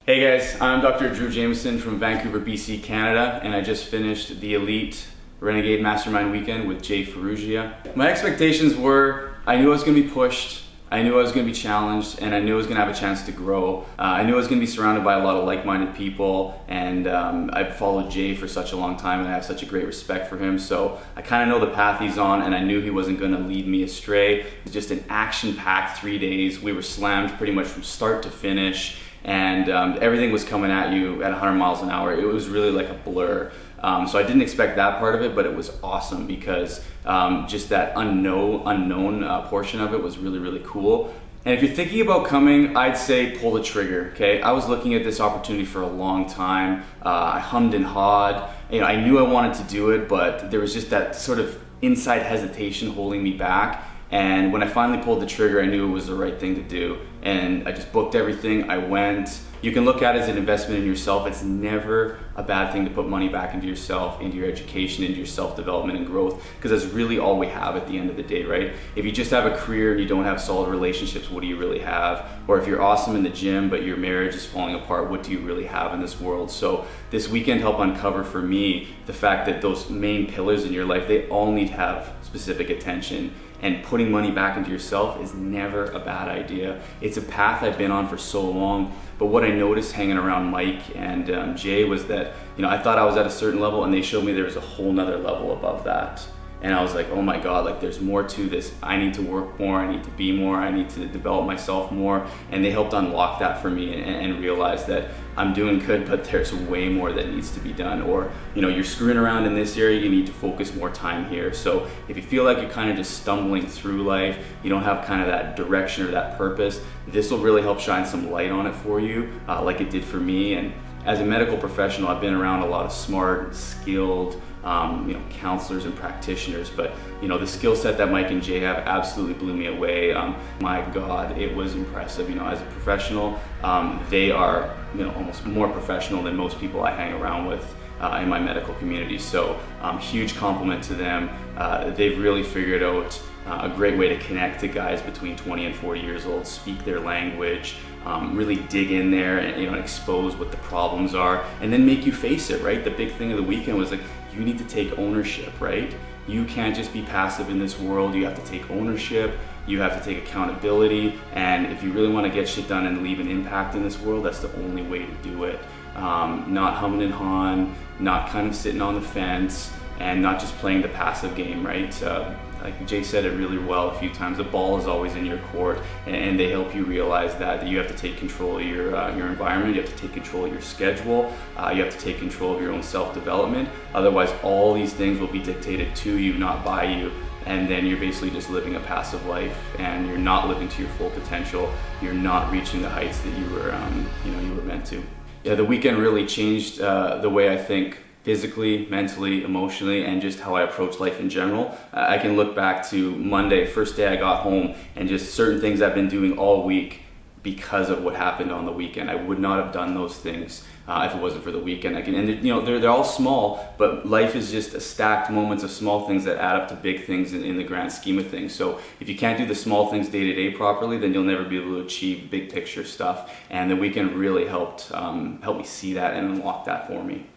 Hey guys, I'm Dr. Drew Jamieson from Vancouver, BC, Canada, and I just finished the Elite Renegade Mastermind weekend with Jay Ferrugia. My expectations were, I knew I was going to be pushed, I knew I was going to be challenged, and I knew I was going to have a chance to grow. I knew I was going to be surrounded by a lot of like-minded people, and I've followed Jay for such a long time and I have such a great respect for him, so I kind of know the path he's on, and I knew he wasn't going to lead me astray. It was just an action-packed 3 days. We were slammed pretty much from start to finish, and everything was coming at you at 100 miles an hour. It was really like a blur. So I didn't expect that part of it, but it was awesome because just that unknown portion of it was really, really cool. And if you're thinking about coming, I'd say pull the trigger, okay? I was looking at this opportunity for a long time. I hummed and hawed. I knew I wanted to do it, but there was just that sort of inside hesitation holding me back. And when I finally pulled the trigger, I knew it was the right thing to do. And I just booked everything. I went. You can look at it as an investment in yourself. It's never a bad thing to put money back into yourself, into your education, into your self-development and growth, because that's really all we have at the end of the day, right? If you just have a career and you don't have solid relationships, what do you really have? Or if you're awesome in the gym, but your marriage is falling apart, what do you really have in this world? So this weekend helped uncover for me the fact that those main pillars in your life, they all need to have specific attention. And putting money back into yourself is never a bad idea. It's a path I've been on for so long, but what I noticed hanging around Mike and Jay was that, I thought I was at a certain level and they showed me there was a whole nother level above that. And I was like, oh my God, like there's more to this. I need to work more, I need to be more, I need to develop myself more. And they helped unlock that for me and realize that I'm doing good, but there's way more that needs to be done. Or, you're screwing around in this area, you need to focus more time here. So if you feel like you're kind of just stumbling through life, you don't have kind of that direction or that purpose, this will really help shine some light on it for you, like it did for me. And as a medical professional, I've been around a lot of smart, skilled, counselors and practitioners, but the skill set that Mike and Jay have absolutely blew me away. My God, it was impressive. As a professional, they are almost more professional than most people I hang around with in my medical community. So huge compliment to them. They've really figured out a great way to connect to guys between 20 and 40 years old, speak their language, really dig in there and expose what the problems are, and then make you face it, right? The big thing of the weekend was like, you need to take ownership, right? You can't just be passive in this world. You have to take ownership. You have to take accountability. And if you really want to get shit done and leave an impact in this world, that's the only way to do it. Not humming and hawing, not kind of sitting on the fence, and not just playing the passive game, right? Like Jay said it really well a few times, the ball is always in your court, and they help you realize that you have to take control of your environment, you have to take control of your schedule, you have to take control of your own self-development. Otherwise, all these things will be dictated to you, not by you. And then you're basically just living a passive life, and you're not living to your full potential. You're not reaching the heights that you were meant to. Yeah, the weekend really changed the way I think physically, mentally, emotionally, and just how I approach life in general. I can look back to Monday, first day I got home, and just certain things I've been doing all week because of what happened on the weekend. I would not have done those things if it wasn't for the weekend. They're all small, but life is just a stacked moments of small things that add up to big things in the grand scheme of things. So if you can't do the small things day to day properly, then you'll never be able to achieve big picture stuff. And the weekend really helped me see that and unlock that for me.